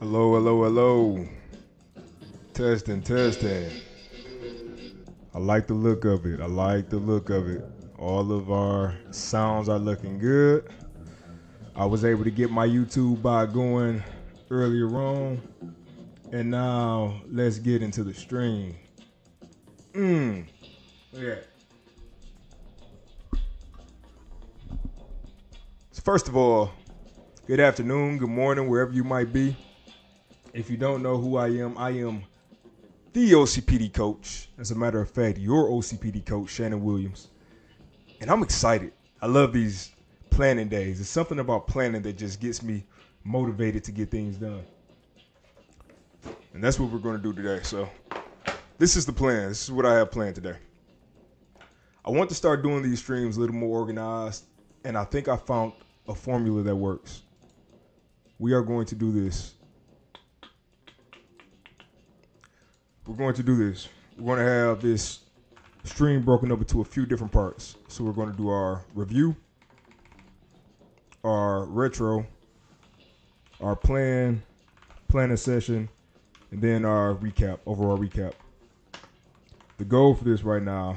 Hello, hello, hello. Testing, testing. I like the look of it. I like the look of it. All of our sounds are looking good. I was able to get my YouTube by going earlier on. And now let's get into the stream. Yeah. So first of all, good afternoon, good morning, wherever you might be. If you don't know who I am the OCPD coach. As a matter of fact, your OCPD coach, Shannon Williams. And I'm excited. I love these planning days. There's something about planning that just gets me motivated to get things done. And that's what we're going to do today. So this is the plan. This is what I have planned today. I want to start doing these streams a little more organized, and I think I found a formula that works. We are going to do this. We're going to do this. We're going to have this stream broken up into a few different parts. So we're going to do our review, our retro, our planning session, and then our recap, overall recap. The goal for this right now,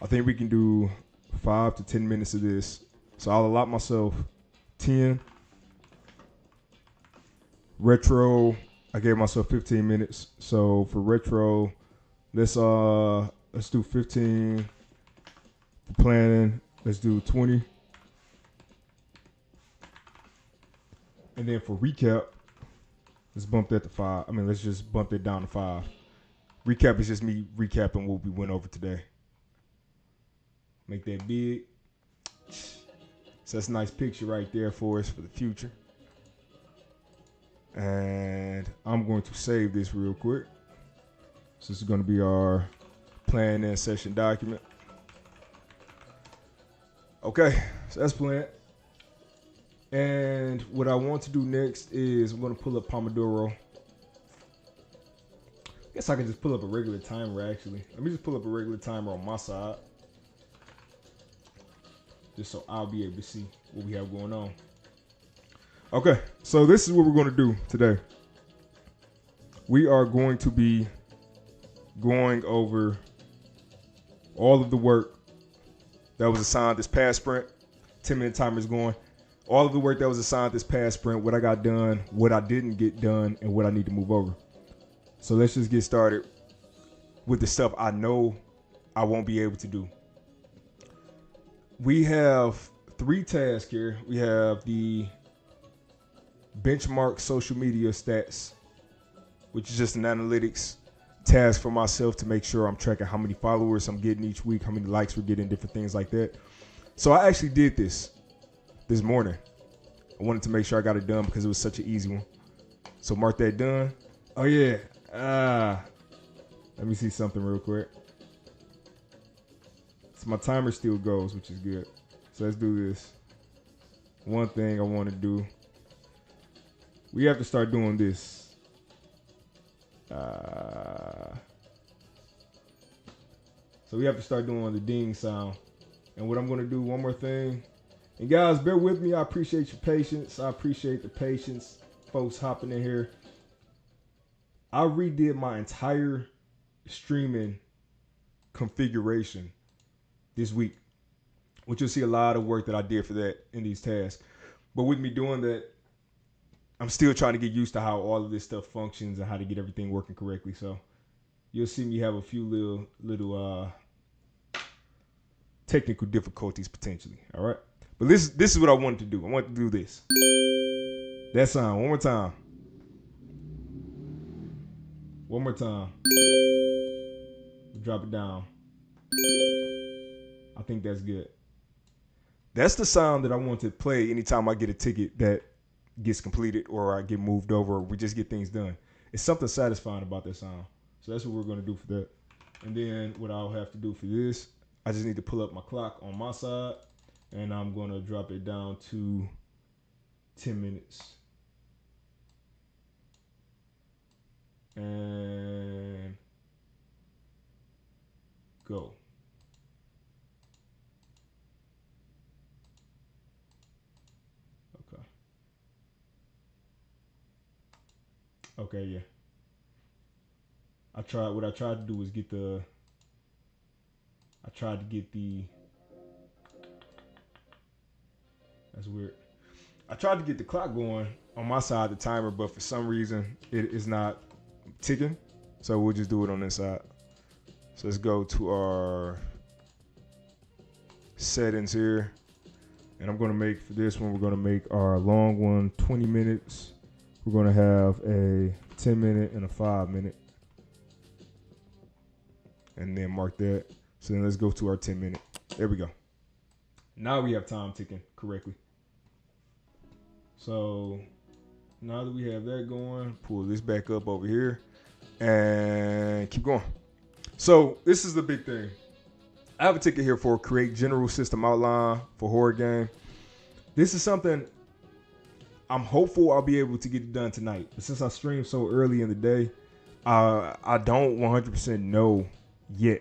I think we can do 5 to 10 minutes of this. So I'll allot myself 10. Retro, I gave myself 15 minutes. So for retro, let's do 15. For planning, let's do 20. And then for recap, let's bump that to 5. Let's just bump it down to 5. Recap is just me recapping what we went over today. Make that big. So that's a nice picture right there for us for the future. And I'm going to save this real quick. So this is going to be our planning session document. Okay, so that's planned. And what I want to do next is I'm going to pull up Pomodoro. I guess I can just pull up a regular timer actually. Let me just pull up a regular timer on my side. Just so I'll be able to see what we have going on. Okay, so this is what we're going to do today. We are going to be going over all of the work that was assigned this past sprint. 10-minute timer is going. All of the work that was assigned this past sprint, what I got done, what I didn't get done, and what I need to move over. So let's just get started with the stuff I know I won't be able to do. We have 3 tasks here. We have the benchmark social media stats, which is just an analytics task for myself to make sure I'm tracking how many followers I'm getting each week, how many likes we're getting, different things like that. So I actually did this morning. I wanted to make sure I got it done because it was such an easy one. So mark that done. Oh yeah. Let me see something real quick. So my timer still goes, which is good. So let's do this. One thing I want to do. We have to start doing this. So we have to start doing the ding sound. And what I'm going to do, one more thing. And guys, bear with me. I appreciate your patience. I appreciate the patience. Folks hopping in here. I redid my entire streaming configuration this week, which you'll see a lot of work that I did for that in these tasks. But with me doing that, I'm still trying to get used to how all of this stuff functions and how to get everything working correctly. So you'll see me have a few little technical difficulties potentially. All right. But this is what I wanted to do. I wanted to do this. That sound. One more time. One more time. Drop it down. I think that's good. That's the sound that I want to play anytime I get a ticket that gets completed or I get moved over or we just get things done. It's something satisfying about that sound. So that's what we're going to do for that. And then what I'll have to do for this, I just need to pull up my clock on my side and I'm going to drop it down to 10 minutes. And go. Okay. Okay, yeah. What I tried to do was get the. I tried to get the. That's weird. I tried to get the clock going on my side, the timer, but for some reason it is not ticking. So we'll just do it on this side. So let's go to our settings here. And I'm going to make, for this one, we're going to make our long one 20 minutes. We're going to have a 10 minute and a 5 minute. And then mark that. So then let's go to our 10 minute. There we go. Now we have time ticking correctly. So now that we have that going, pull this back up over here and keep going. So this is the big thing. I have a ticket here for create general system outline for horror game. This is something I'm hopeful I'll be able to get it done tonight. But since I streamed so early in the day, I don't 100% know yet.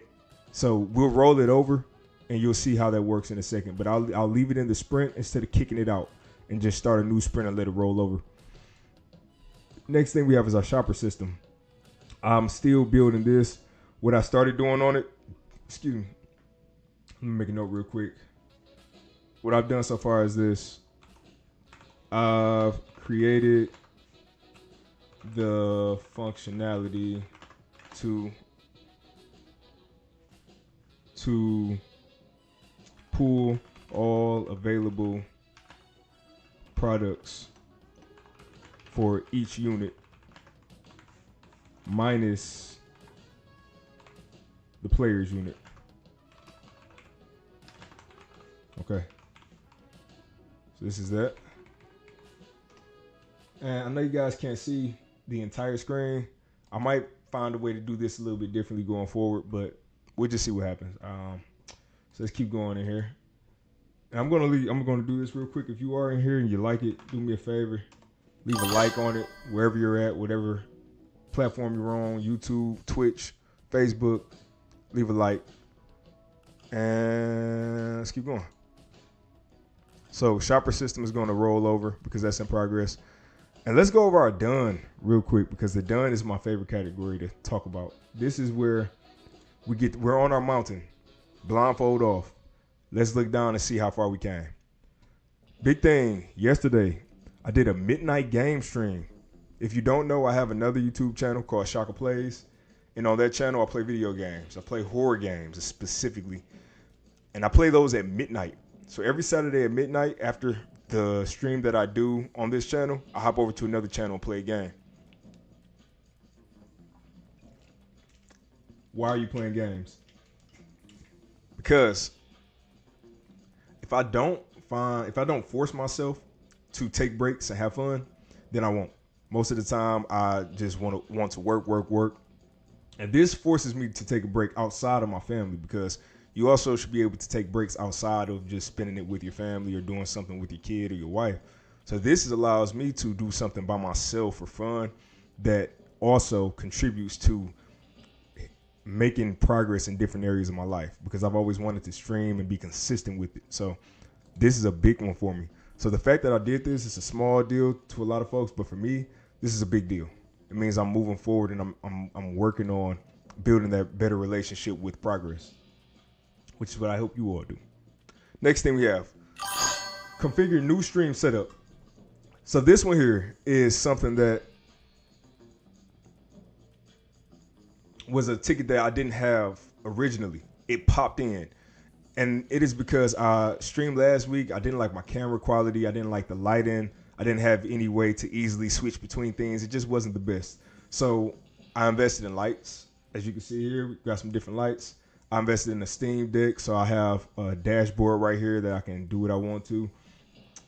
So we'll roll it over and you'll see how that works in a second. But I'll leave it in the sprint instead of kicking it out and just start a new sprint and let it roll over. Next thing we have is our shopper system. I'm still building this. What I started doing on it, excuse me, let me make a note real quick. What I've done so far is this. I've created the functionality to pull all available products for each unit minus the player's unit. Okay. So this is that. And I know you guys can't see the entire screen. I might find a way to do this a little bit differently going forward, but we'll just see what happens. So let's keep going in here. And I'm gonna do this real quick. If you are in here and you like it, do me a favor. Leave a like on it wherever you're at, whatever platform you're on, YouTube, Twitch, Facebook. Leave a like. And let's keep going. So shopper system is going to roll over because that's in progress. And let's go over our done real quick because the done is my favorite category to talk about. This is where we're on our mountain, blindfold off. Let's look down and see how far we came. Big thing, yesterday, I did a midnight game stream. If you don't know, I have another YouTube channel called Shaka Plays. And on that channel, I play video games. I play horror games specifically. And I play those at midnight. So every Saturday at midnight after the stream that I do on this channel, I hop over to another channel and play a game. Why are you playing games? Because if I don't force myself to take breaks and have fun, then I won't. Most of the time, I just want to work. And this forces me to take a break outside of my family because you also should be able to take breaks outside of just spending it with your family or doing something with your kid or your wife. So this allows me to do something by myself for fun that also contributes to making progress in different areas of my life because I've always wanted to stream and be consistent with it. So this is a big one for me. So the fact that I did this is a small deal to a lot of folks, but for me, this is a big deal. It means I'm moving forward and I'm working on building that better relationship with progress, which is what I hope you all do. Next thing we have, configure new stream setup. So this one here is something that was a ticket that I didn't have originally. It popped in. And it is because I streamed last week. I didn't like my camera quality. I didn't like the lighting. I didn't have any way to easily switch between things. It just wasn't the best. So I invested in lights. As you can see here, we got some different lights. I invested in a Steam Deck, so I have a dashboard right here that I can do what I want to.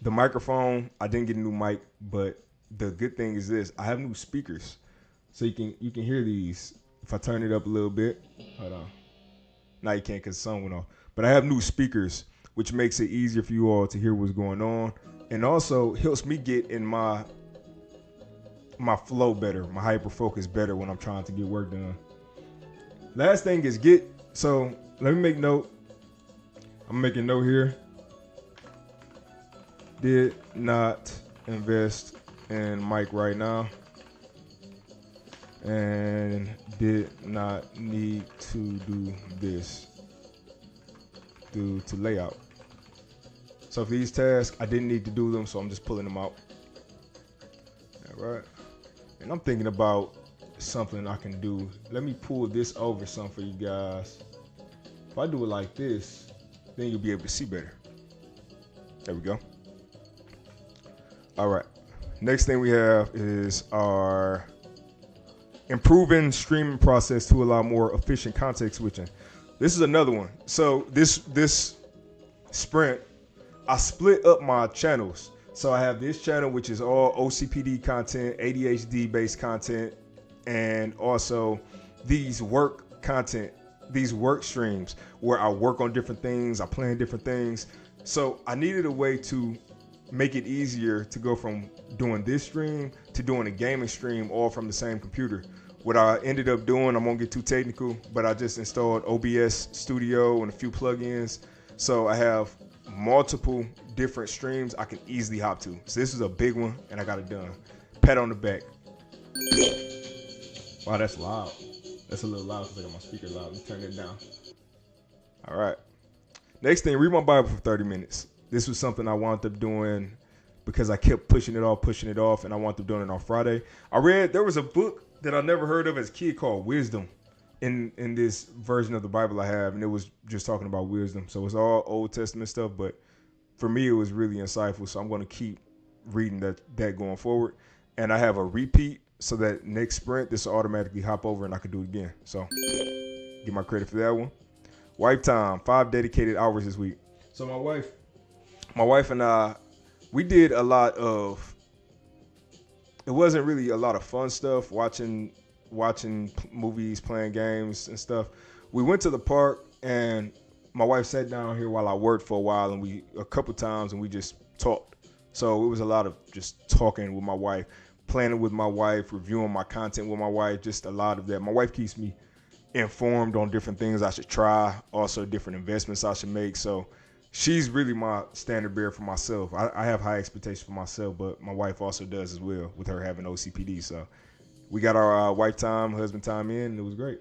The microphone, I didn't get a new mic, but the good thing is this. I have new speakers. So you can hear these. If I turn it up a little bit. Hold on. Now you can't because the sun went off. But I have new speakers, which makes it easier for you all to hear what's going on. And also helps me get in my flow better, my hyper focus better when I'm trying to get work done. Last thing is so let me make note. I'm making note here. Did not invest in mic right now. and did not need to do this due to layout. So for these tasks, I didn't need to do them, so I'm just pulling them out. All right. And I'm thinking about something I can do. Let me pull this over some for you guys. If I do it like this, then you'll be able to see better. There we go. All right. Next thing we have is our improving streaming process to allow more efficient context switching. This is another one. So this sprint, I split up my channels. So I have this channel, which is all OCPD content, ADHD based content, and also these work content, these work streams where I work on different things, I plan different things. So I needed a way to make it easier to go from doing this stream to doing a gaming stream all from the same computer. What I ended up doing, I won't get too technical, but I just installed OBS Studio and a few plugins. So I have multiple different streams I can easily hop to. So this is a big one and I got it done. Pat on the back. Wow, that's loud. That's a little loud because I got my speaker loud. Let me turn it down. All right. Next thing, read my Bible for 30 minutes. This was something I wound up doing because I kept pushing it off, and I wound up doing it on Friday. There was a book that I never heard of as a kid called Wisdom in this version of the Bible I have, and it was just talking about wisdom. So it's all Old Testament stuff, but for me, it was really insightful. So I'm going to keep reading that going forward. And I have a repeat so that next sprint, this will automatically hop over and I can do it again. So get my credit for that one. Wife time, 5 dedicated hours this week. So my wife and I, we did a lot of, it wasn't really a lot of fun stuff, watching movies, playing games and stuff. We went to the park and my wife sat down here while I worked for a while, and a couple times we just talked. So it was a lot of just talking with my wife, planning with my wife, reviewing my content with my wife, just a lot of that. My wife keeps me informed on different things I should try, also different investments I should make. So she's really my standard bearer for myself. I have high expectations for myself, but my wife also does as well with her having OCPD. So we got our wife time, husband time in, and it was great.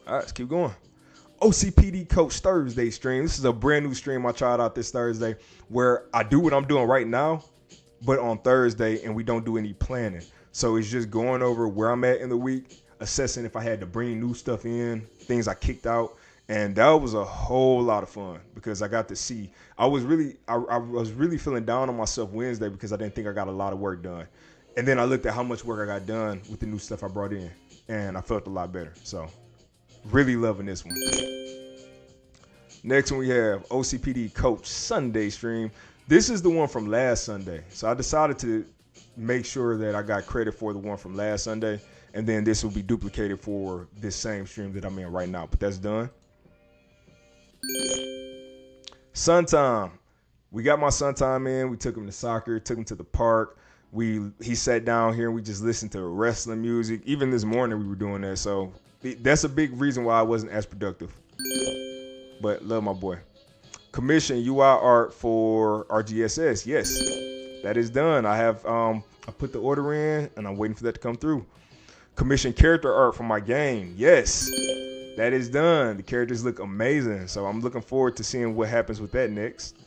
All right, let's keep going. OCPD Coach Thursday stream. This is a brand new stream I tried out this Thursday where I do what I'm doing right now, but on Thursday, and we don't do any planning. So it's just going over where I'm at in the week, assessing if I had to bring new stuff in, things I kicked out. And that was a whole lot of fun because I got to see. I was really feeling down on myself Wednesday because I didn't think I got a lot of work done. And then I looked at how much work I got done with the new stuff I brought in, and I felt a lot better. So really loving this one. Next one we have OCPD Coach Sunday stream. This is the one from last Sunday. So I decided to make sure that I got credit for the one from last Sunday, and then this will be duplicated for this same stream that I'm in right now. But that's done. Sun time. We got my son time in. We took him to soccer, took him to the park. He sat down here and we just listened to wrestling music. Even this morning we were doing that. So that's a big reason why I wasn't as productive. But love my boy. Commission UI art for RGSS. Yes, that is done. I put the order in and I'm waiting for that to come through. Commission character art for my game. Yes, that is done. The characters look amazing. So I'm looking forward to seeing what happens with that next.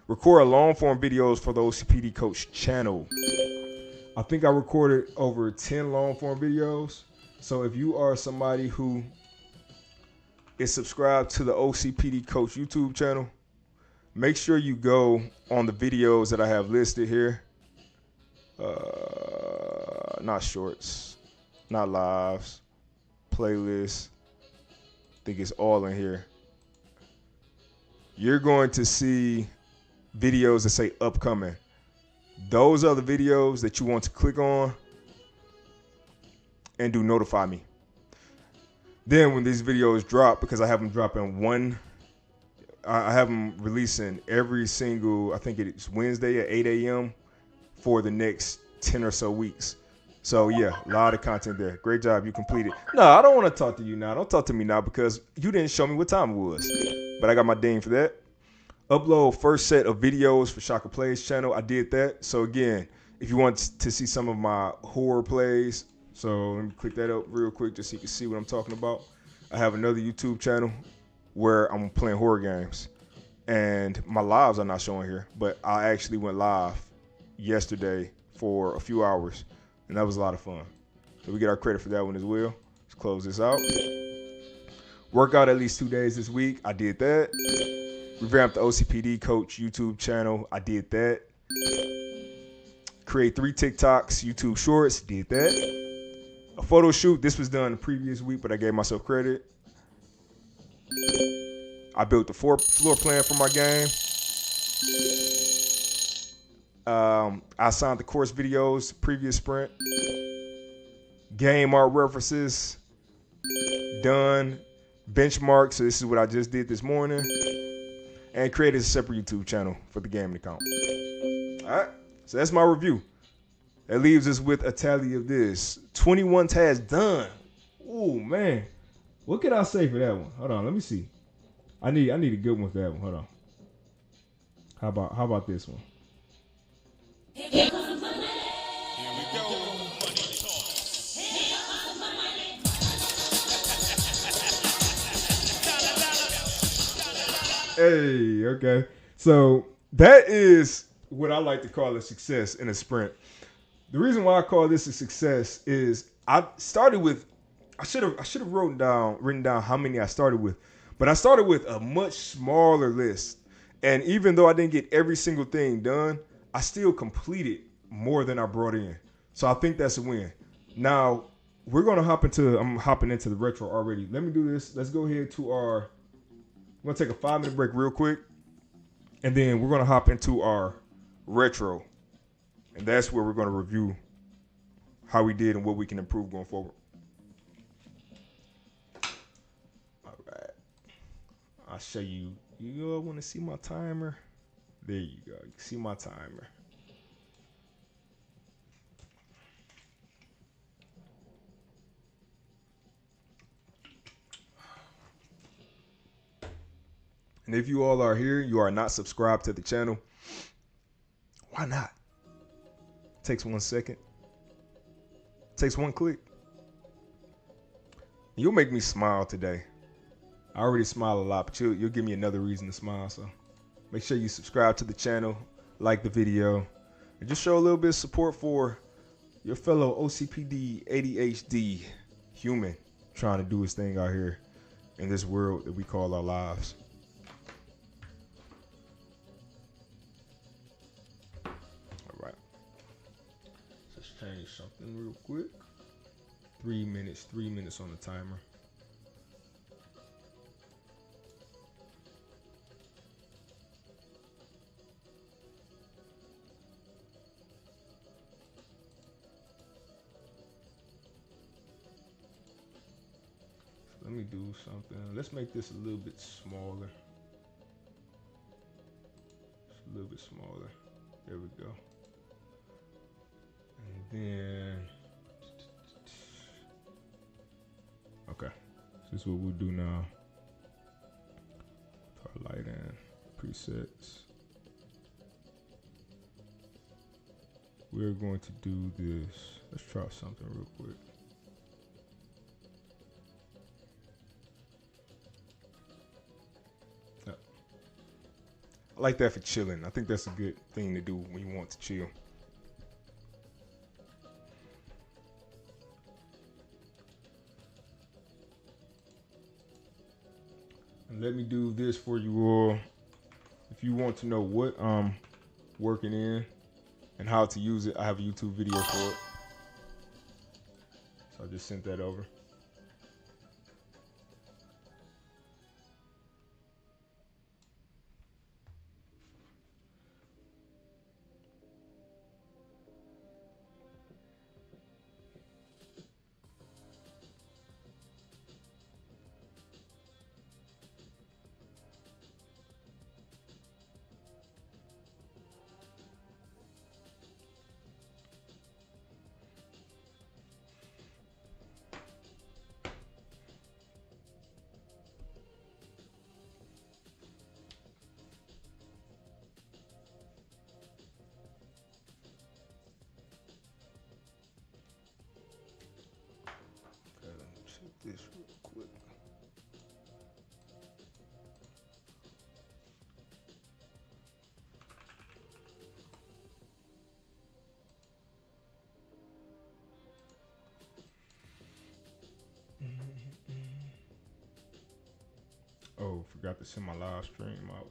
Record long form videos for the OCPD Coach channel. I think I recorded over 10 long form videos. So if you are somebody who is subscribed to the OCPD Coach YouTube channel, make sure you go on the videos that I have listed here. Not shorts, not lives, playlists. I think it's all in here. You're going to see videos that say upcoming. Those are the videos that you want to click on and do notify me. Then when these videos drop, because I have them dropping I have them releasing every single, I think it's Wednesday at 8 a.m. for the next 10 or so weeks. So yeah, a lot of content there. Great job, you completed. No, I don't want to talk to you now. Don't talk to me now because you didn't show me what time it was. But I got my ding for that. Upload first set of videos for Shaka Plays channel. I did that. So again, if you want to see some of my horror plays, So let me click that up real quick just so you can see what I'm talking about. I have another YouTube channel where I'm playing horror games. And my lives are not showing here, but I actually went live yesterday for a few hours, and that was a lot of fun. So we get our credit for that one as well. Let's close this out. Work out at least 2 days this week. I did that. Revamped the OCPD Coach YouTube channel. I did that. Create 3 TikToks, YouTube Shorts. Did that. A photo shoot. This was done the previous week, but I gave myself credit. I built the floor plan for my game. I assigned the course videos, previous sprint. Game art references. Done. Benchmark. So this is what I just did this morning. And created a separate YouTube channel for the gaming account. All right. So that's my review. That leaves us with a tally of this. 21 tasks done. Oh, man. What can I say for that one? Hold on. Let me see. I need a good one for that one. Hold on. How about this one? Here comes the money. Here we go. Money talk. Here comes the money. Hey, okay. So that is what I like to call a success in a sprint. The reason why I call this a success is I started with I should have written down how many I started with. But I started with a much smaller list. And even though I didn't get every single thing done, I still completed more than I brought in. So I think that's a win. Now, I'm hopping into the retro already. Let me do this. Let's go ahead to I'm going to take a 5-minute break real quick. And then we're going to hop into our retro. And that's where we're going to review how we did and what we can improve going forward. I'll show you. You all want to see my timer? There you go. You can see my timer. And if you all are here, you are not subscribed to the channel, why not? Takes 1 second. Takes 1 click. You'll make me smile today. I already smile a lot, but you'll give me another reason to smile. So make sure you subscribe to the channel, like the video, and just show a little bit of support for your fellow OCPD, ADHD human trying to do his thing out here in this world that we call our lives. All right. Let's change something real quick. 3 minutes on the timer. Let me do something. Let's make this a little bit smaller. Just a little bit smaller. There we go. And then, okay. So this is what we'll do now. Put our light in, presets. We're going to do this. Let's try something real quick. I like that for chilling. I think that's a good thing to do when you want to chill. And let me do this for you all. If you want to know what I'm working in and how to use it, I have a YouTube video for it. So I just sent that over. this real quick. Oh, forgot to send my live stream out.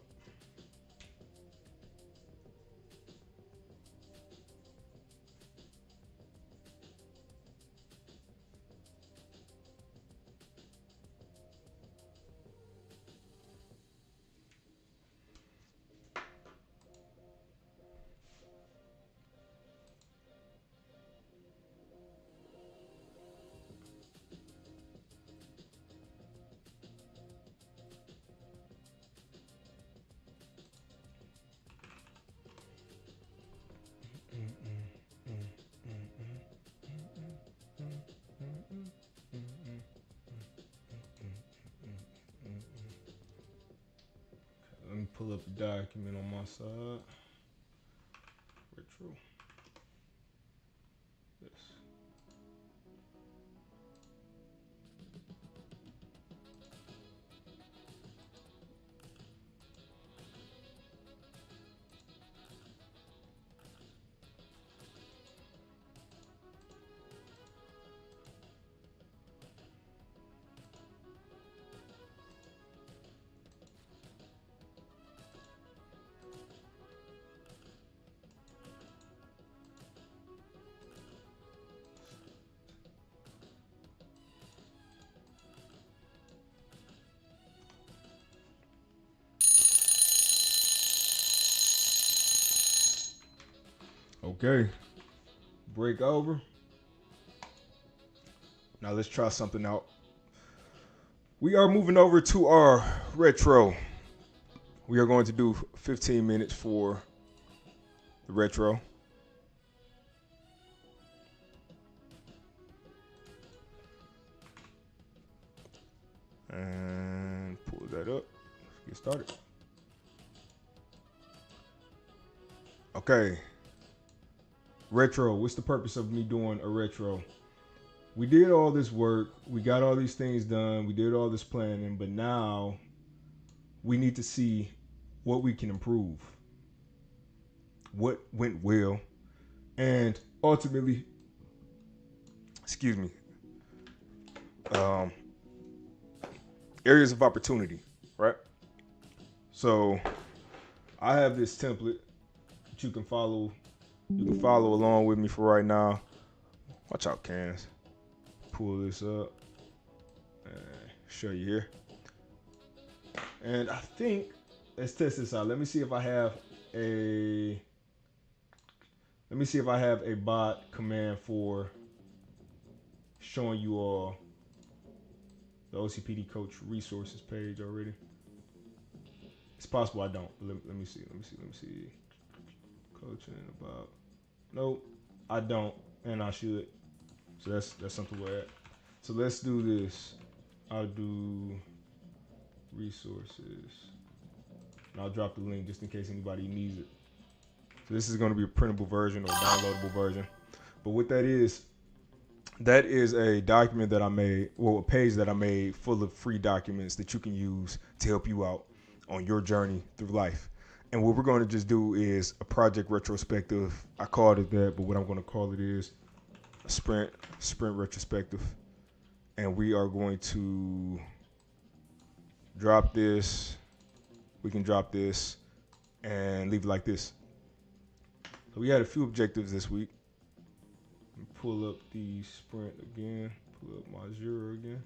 Let me pull up the document on my side. Retro. Yes. Okay. Break over. Now let's try something out. We are moving over to our retro. We are going to do 15 minutes for the retro. And pull that up. Let's get started. Okay. Retro. What's the purpose of me doing a retro? We did all this work. We got all these things done. We did all this planning. But now we need to see what we can improve. What went well. And ultimately, areas of opportunity, right? So I have this template that you can follow. You can follow along with me for right now. Watch out, cans. Pull this up and show you here. And I think, let's test this out. Let me see if I have a bot command for showing you all the OCPD Coach resources page already. It's possible I don't. Let me see. Coaching about. Nope, I don't, and I should. So that's something we're at. So let's do this. I'll do resources. And I'll drop the link just in case anybody needs it. So this is going to be a printable version or downloadable version. But what that is a document that I made, well, a page that I made full of free documents that you can use to help you out on your journey through life. And what we're going to just do is a project retrospective. I called it that, but what I'm going to call it is a sprint retrospective. And we are going to drop this. We can drop this and leave it like this. So we had a few objectives this week. Pull up the sprint again. Pull up my Jira again.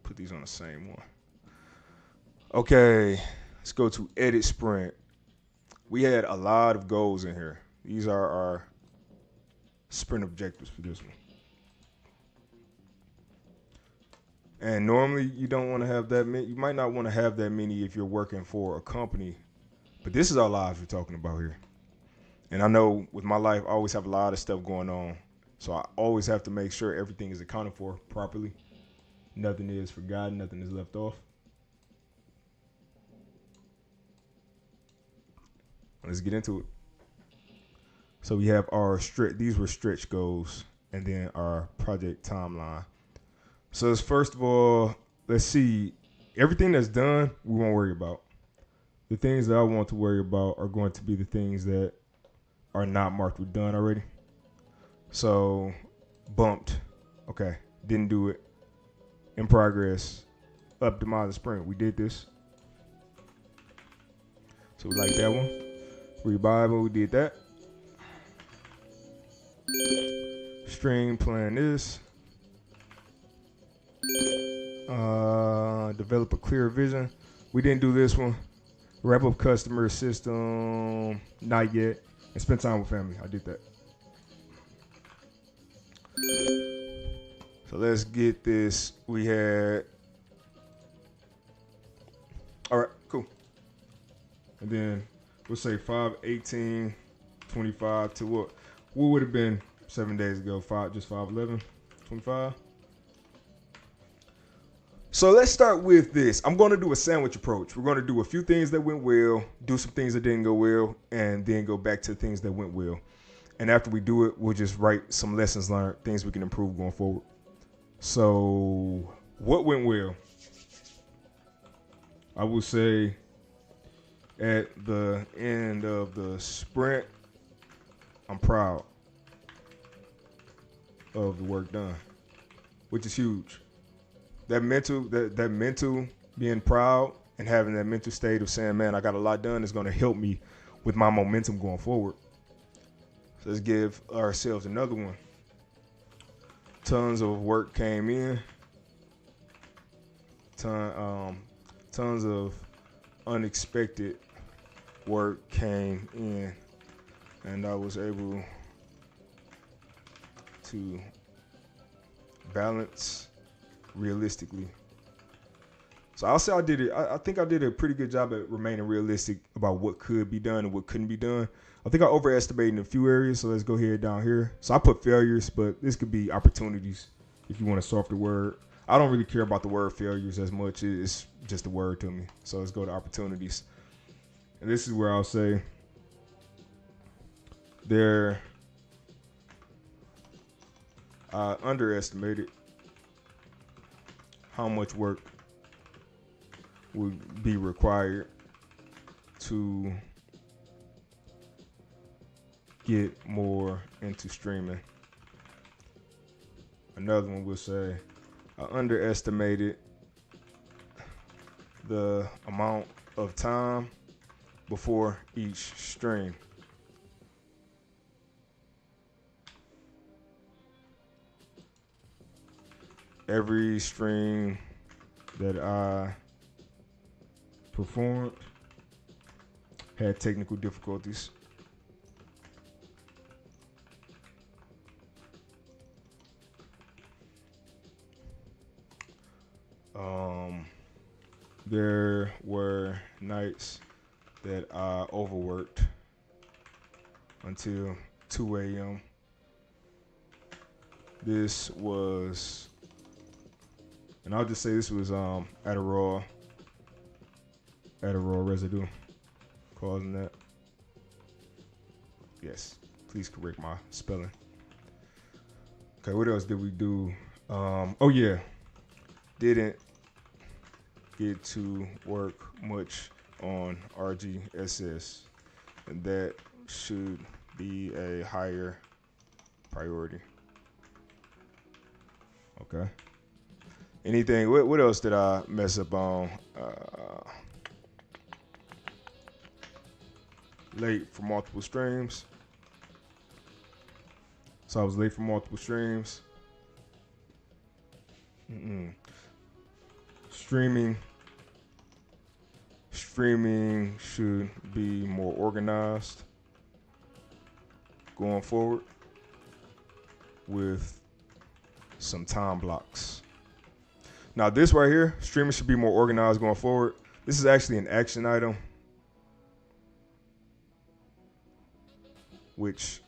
Put these on the same one. Okay, let's go to edit sprint. We had a lot of goals in here. These are our sprint objectives for this one. And normally you don't want to have that many. You might not want to have that many if you're working for a company. But this is our lives we're talking about here. And I know with my life, I always have a lot of stuff going on. So I always have to make sure everything is accounted for properly. Nothing is forgotten. Nothing is left off. Let's get into it. So we have our these were stretch goals. and then our project timeline. So first of all, let's see, everything that's done, we won't worry about. The things that I want to worry about are going to be the things that are not marked with done already. So bumped, okay, didn't do it. In progress, optimize the sprint. We did this. So we like that one. Read Bible, we did that. Stream, plan this. Develop a clear vision. We didn't do this one. Wrap up customer system, not yet. And spend time with family. I did that. So let's get this. We had. All right, cool. And then we'll say 5/18/25 to what? What would have been 7 days ago? 5/11/25. So let's start with this. I'm going to do a sandwich approach. We're going to do a few things that went well, do some things that didn't go well, and then go back to things that went well. And after we do it, we'll just write some lessons learned, things we can improve going forward. So what went well? I would say at the end of the sprint, I'm proud of the work done, which is huge. That mental being proud and having that mental state of saying, man, I got a lot done is going to help me with my momentum going forward. So let's give ourselves another one. Tons of work came in. Tons of unexpected work came in, and I was able to balance realistically. So I'll say I did it. I think I did a pretty good job at remaining realistic about what could be done and what couldn't be done. I think I overestimated in a few areas, so let's go ahead down here. So I put failures, but this could be opportunities if you want a softer word. I don't really care about the word failures as much. It's just a word to me. So let's go to opportunities. And this is where I'll say I underestimated how much work would be required to get more into streaming. Another one will say, I underestimated the amount of time before each stream. Every stream that I performed had technical difficulties. There were nights that I overworked until 2 a.m. This was, and I'll just say this was Adderall residue causing that. Yes, please correct my spelling. Okay, what else did we do? Oh yeah, didn't get to work much on RGSS, and that should be a higher priority. Okay. Anything? What else did I mess up on? Late for multiple streams. So I was late for multiple streams. Streaming should be more organized going forward with some time blocks. Now this right here, streaming should be more organized going forward. This is actually an action item, which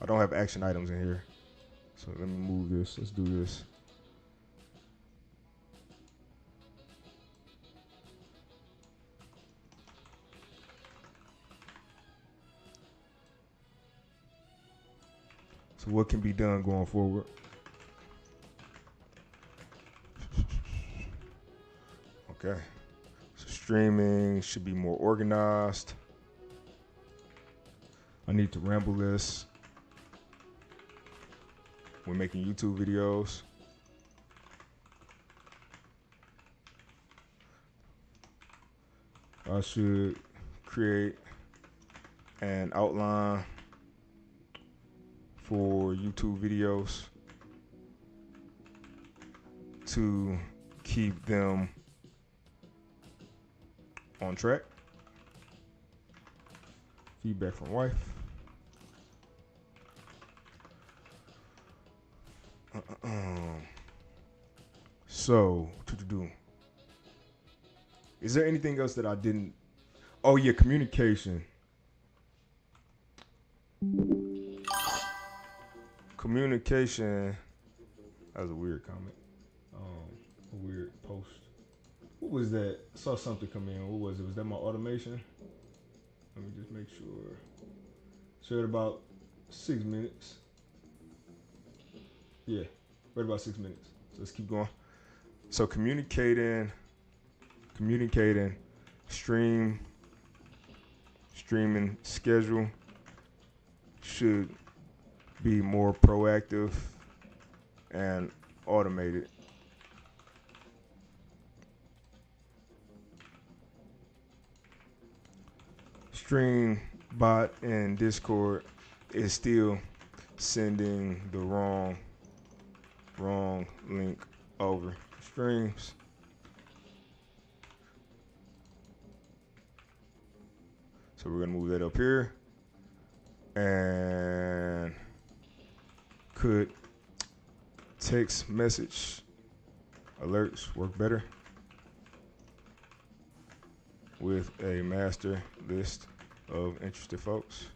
I don't have action items in here. So let me move this. Let's do this. So So what can be done going forward? Okay. So streaming should be more organized. I need to ramble less when making YouTube videos. I should create an outline for YouTube videos to keep them on track. Feedback from wife. So, what to do? Is there anything else that I didn't? Oh yeah, communication. Communication. That was a weird comment. A weird post. What was that? I saw something come in. What was it? Was that my automation? Let me just make sure. So at about 6 minutes. Yeah, right about 6 minutes. So let's keep going. So communicating, streaming schedule should be more proactive and automated. Stream bot in Discord is still sending the wrong link over streams. So we're gonna move that up here. And could text message alerts work better with a master list of interested folks?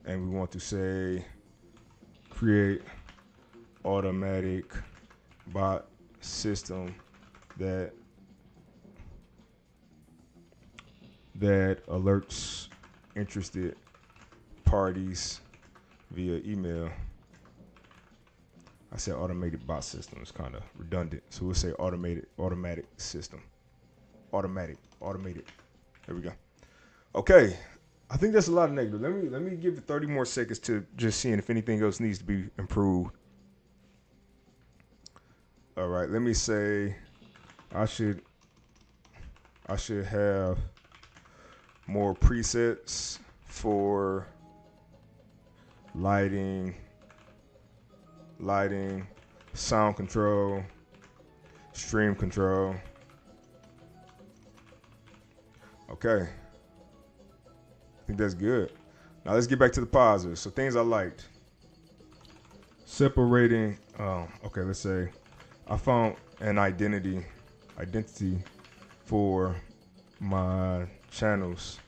And we want to say create automatic bot system that alerts interested parties via email. I said automated bot system. It's kind of redundant. So we'll say automatic system. Automated. There we go. Okay. I think that's a lot of negative. Let me give it 30 more seconds to just seeing if anything else needs to be improved. All right. Let me say I should have more presets for lighting, sound control, stream control. Okay. I think that's good. Now let's get back to the positives. So things I liked. Separating, okay, let's say I found an identity for my channels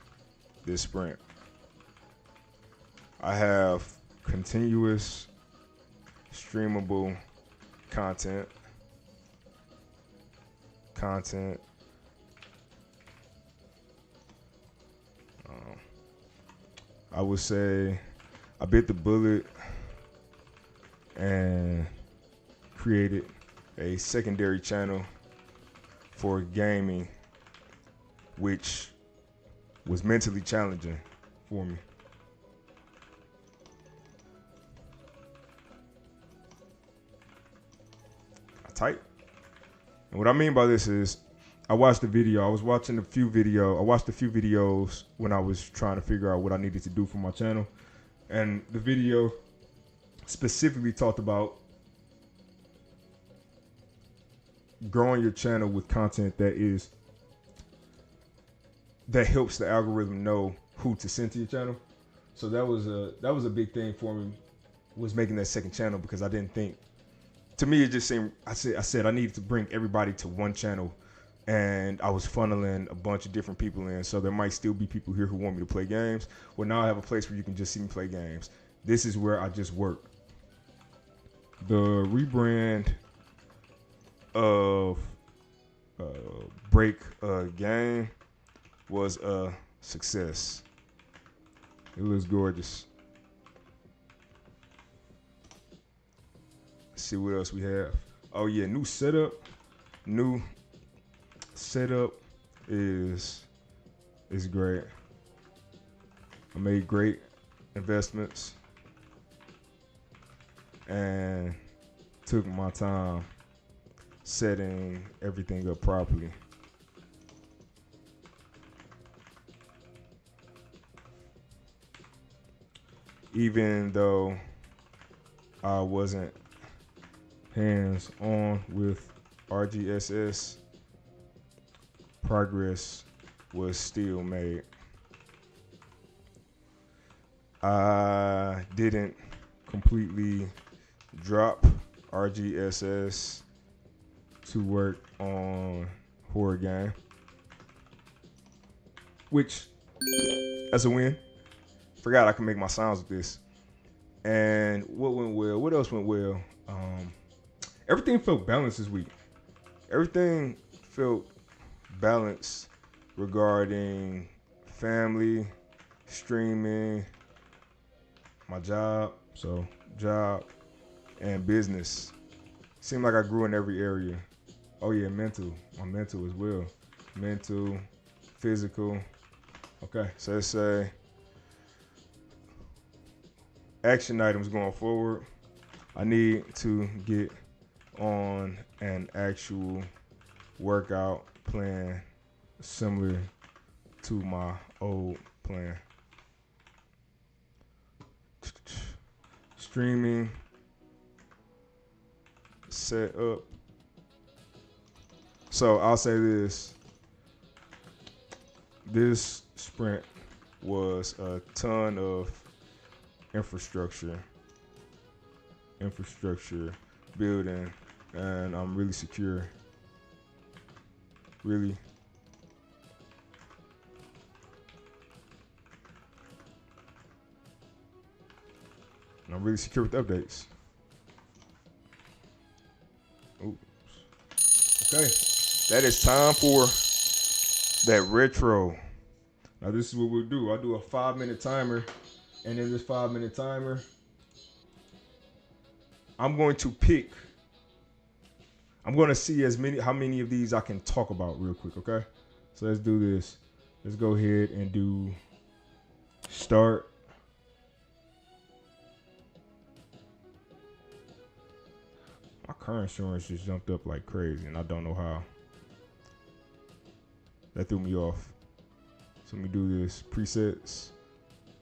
this sprint. I have continuous streamable content. I would say I bit the bullet and created a secondary channel for gaming, which was mentally challenging for me. I type. And what I mean by this is I watched a video. I watched a few videos when I was trying to figure out what I needed to do for my channel. And the video specifically talked about growing your channel with content that helps the algorithm know who to send to your channel. So that was a big thing for me, was making that second channel, because I didn't think, to me it just seemed, I said I needed to bring everybody to one channel, and I was funneling a bunch of different people in. So there might still be people here who want me to play games. Well, now I have a place where you can just see me play games. This is where I just work. The rebrand of Break a Game was a success. It looks gorgeous. Let's see what else we have. Oh yeah, new setup. New setup is great. I made great investments and took my time setting everything up properly. Even though I wasn't hands on with RGSS, progress was still made. I didn't completely drop RGSS to work on horror game, which that's a win. Forgot I can make my sounds with this. And what went well? What else went well? Everything felt balanced this week. Everything felt balanced regarding family, streaming, my job, and business. Seemed like I grew in every area. Oh yeah, mental. My mental as well. Mental, physical. Okay, so let's say action items going forward. I need to get on an actual workout plan similar to my old plan. Streaming set up. So I'll say this. This sprint was a ton of infrastructure building, and I'm really secure. Really. And I'm really secure with updates. Oops. Okay. That is time for that retro. Now this is what we'll do. I'll do a 5-minute timer, and in this 5-minute timer, I'm going to pick. I'm going to see how many of these I can talk about real quick, okay? So let's do this. Let's go ahead and do start. My car insurance just jumped up like crazy, and I don't know how. That threw me off. So let me do this. Presets.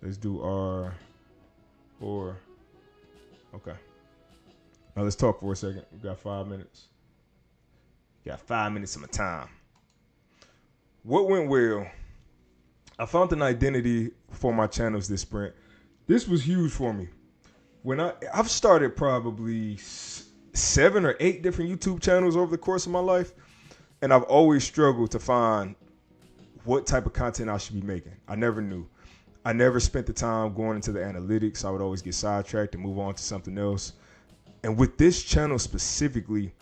Let's do R4. Okay. Now let's talk for a second. We got 5 minutes. Got 5 minutes of my time. What went well? I found an identity for my channels this sprint. This was huge for me. When I've started probably 7 or 8 different YouTube channels over the course of my life, and I've always struggled to find what type of content I should be making. I never knew. I never spent the time going into the analytics. I would always get sidetracked and move on to something else. And with this channel specifically,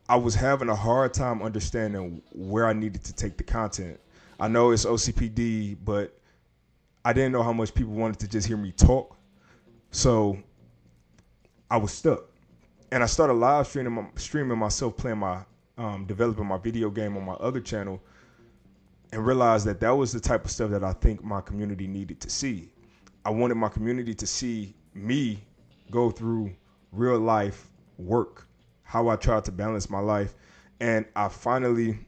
I was having a hard time understanding where I needed to take the content. I know it's OCPD, but I didn't know how much people wanted to just hear me talk. So I was stuck. And I started live streaming myself playing my, developing my video game on my other channel, and realized that was the type of stuff that I think my community needed to see. I wanted my community to see me go through real life work, how I tried to balance my life. And I finally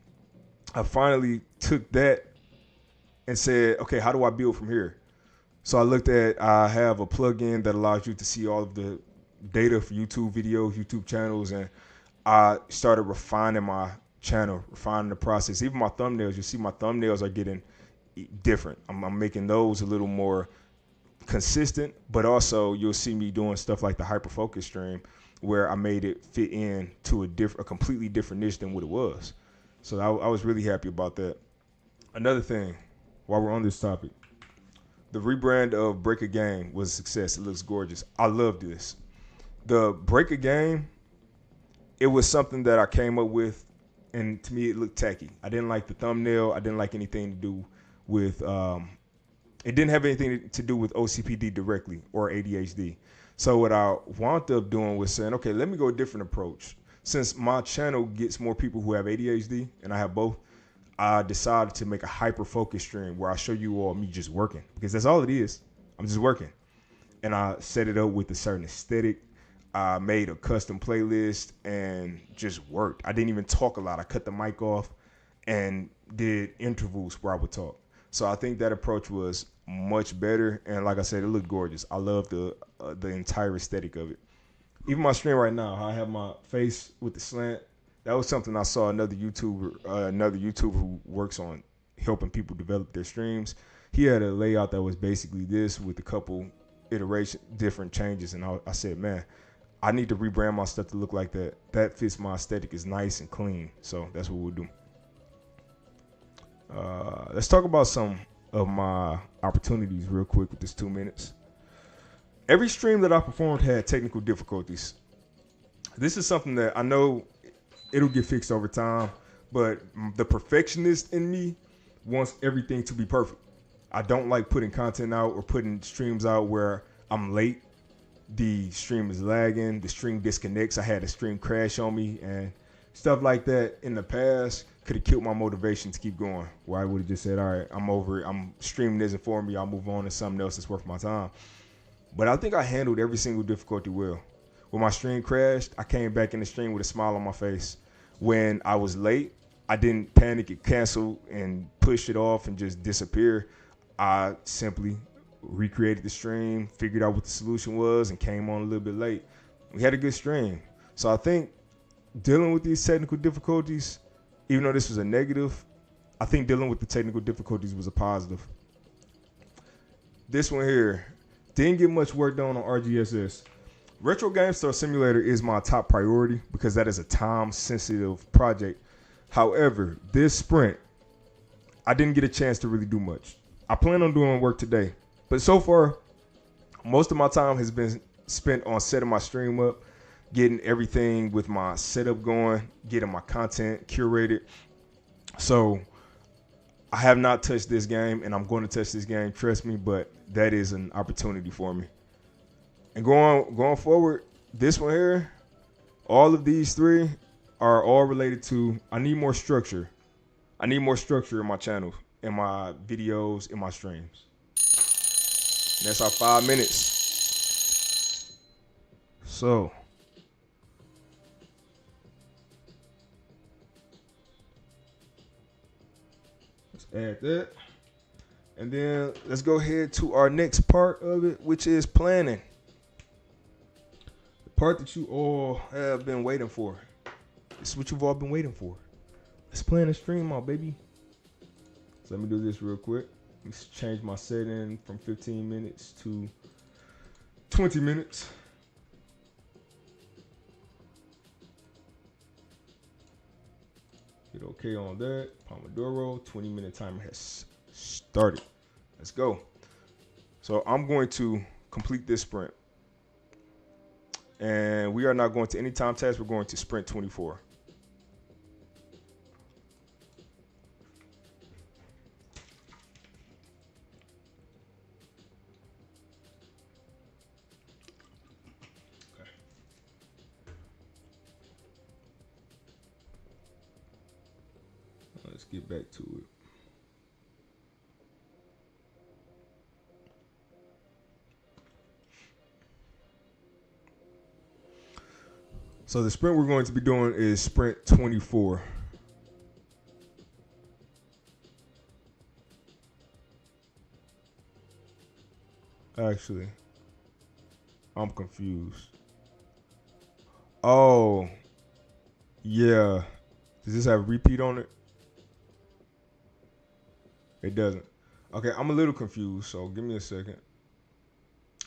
took that and said, okay, how do I build from here? So I have a plugin that allows you to see all of the data for YouTube videos, YouTube channels, and I started refining my channel, refining the process. Even my thumbnails, you see my thumbnails are getting different. I'm making those a little more consistent, but also you'll see me doing stuff like the hyper focus stream, where I made it fit in to a completely different niche than what it was. So I was really happy about that. Another thing, while we're on this topic, the rebrand of Break a Game was a success. It looks gorgeous. I love this. The Break a Game, it was something that I came up with, and to me it looked tacky. I didn't like the thumbnail. I didn't like anything to do with, it didn't have anything to do with OCPD directly or ADHD. So what I wound up doing was saying, okay, let me go a different approach. Since my channel gets more people who have ADHD and I have both, I decided to make a hyper-focused stream where I show you all me just working, because that's all it is. I'm just working. And I set it up with a certain aesthetic. I made a custom playlist and just worked. I didn't even talk a lot. I cut the mic off and did intervals where I would talk. So I think that approach was much better. And like I said, it looked gorgeous. I love the entire aesthetic of it. Even my stream right now, how I have my face with the slant. That was something I saw another YouTuber who works on helping people develop their streams. He had a layout that was basically this with a couple different changes. And I said, man, I need to rebrand my stuff to look like that. That fits my aesthetic. It's nice and clean. So that's what we'll do. Let's talk about some of my opportunities real quick with this 2 minutes. Every stream that I performed had technical difficulties. This is something that I know it'll get fixed over time, but the perfectionist in me wants everything to be perfect. I don't like putting content out or putting streams out where I'm late. The stream is lagging, the stream disconnects. I had a stream crash on me and stuff like that in the past could have killed my motivation to keep going. Where I would have just said, all right, I'm over it. Streaming isn't for me. I'll move on to something else that's worth my time. But I think I handled every single difficulty well. When my stream crashed, I came back in the stream with a smile on my face. When I was late, I didn't panic and cancel and push it off and just disappear. I simply recreated the stream, figured out what the solution was, and came on a little bit late. We had a good stream. So I think dealing with these technical difficulties, even though this was a negative, I think dealing with the technical difficulties was a positive. This one here, didn't get much work done on RGSS. Retro Game Store Simulator is my top priority because that is a time-sensitive project. However, this sprint, I didn't get a chance to really do much. I plan on doing work today, but so far, most of my time has been spent on setting my stream up, getting everything with my setup going, getting my content curated. So I have not touched this game, and I'm going to touch this game, trust me, but that is an opportunity for me. And going forward, this one here, all of these three are all related to, I need more structure. I need more structure in my channel, in my videos, in my streams. And that's our 5 minutes. So, let's add that. And then let's go ahead to our next part of it, which is planning. The part that you all have been waiting for. This is what you've all been waiting for. Let's plan a stream out, baby. So let me do this real quick. Let's change my setting from 15 minutes to 20 minutes. Hit OK on that. Pomodoro, 20-minute timer has started. Let's go. So I'm going to complete this sprint. And we are not going to any time task. We're going to sprint 24. Okay. Let's get back to it. So the sprint we're going to be doing is sprint 24. Actually, I'm confused. Oh, yeah. Does this have repeat on it? It doesn't. Okay, I'm a little confused, so give me a second.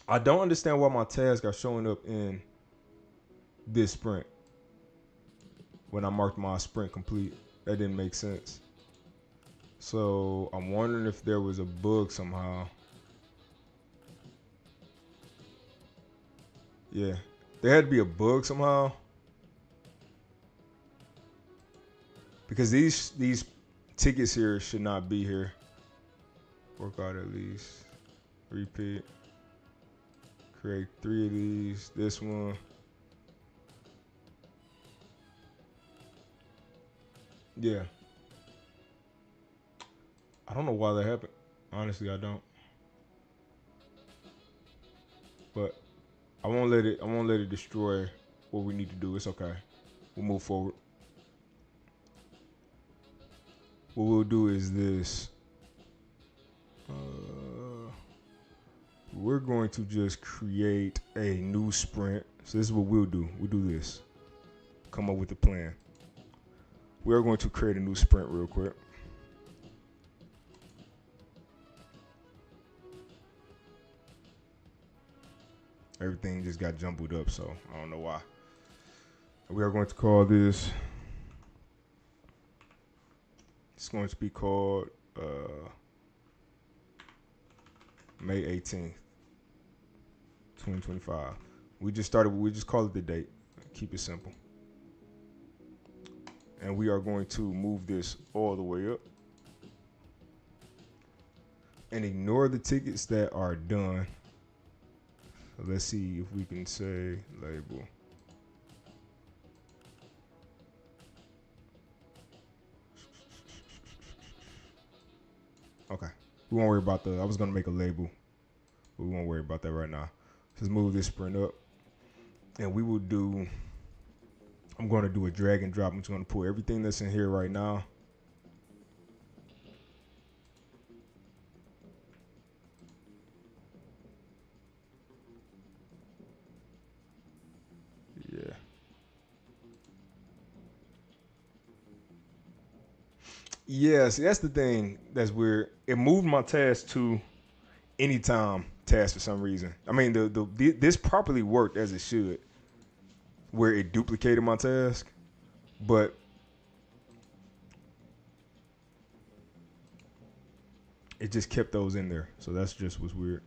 I don't understand why my tasks are showing up in this sprint when I marked my sprint complete. That didn't make sense. So I'm wondering if there was a bug somehow. Yeah, there had to be a bug somehow, because these tickets here should not be here. Work out at least. Repeat. Create 3 of these. This one. Yeah. I don't know why that happened. Honestly, I don't. But I won't let it destroy what we need to do. It's okay. We'll move forward. What we'll do is this. We're going to just create a new sprint. So this is what we'll do. We'll do this. Come up with a plan. We're going to create a new sprint real quick. Everything just got jumbled up, so I don't know why. We are going to call this. It's going to be called May 18th, 2025. We just call it the date. Keep it simple. And we are going to move this all the way up. And ignore the tickets that are done. So let's see if we can say label. Okay. We won't worry about I was going to make a label, but we won't worry about that right now. Just move this sprint up. And we will do, I'm going to do a drag and drop. I'm just going to pull everything that's in here right now. Yeah. Yeah, see, that's the thing that's weird. It moved my task to anytime task for some reason. I mean, this properly worked as it should, where it duplicated my task, but it just kept those in there. So that's just what's weird.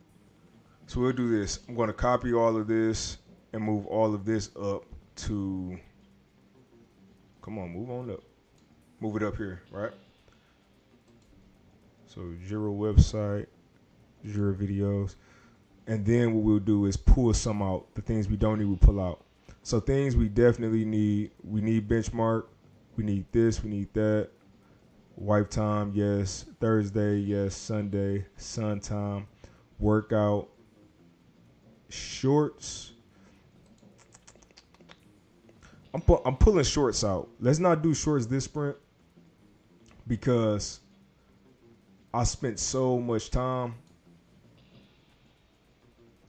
So we'll do this. I'm going to copy all of this and move all of this up to, come on, move on up. Move it up here, right? So Jira website, Jira videos. And then what we'll do is pull some out. The things we don't need, we'll pull out. So things we definitely need. We need benchmark. We need this. We need that. Wipe time, yes. Thursday, yes. Sunday, sun time. Workout. Shorts. I'm pulling shorts out. Let's not do shorts this sprint because I spent so much time.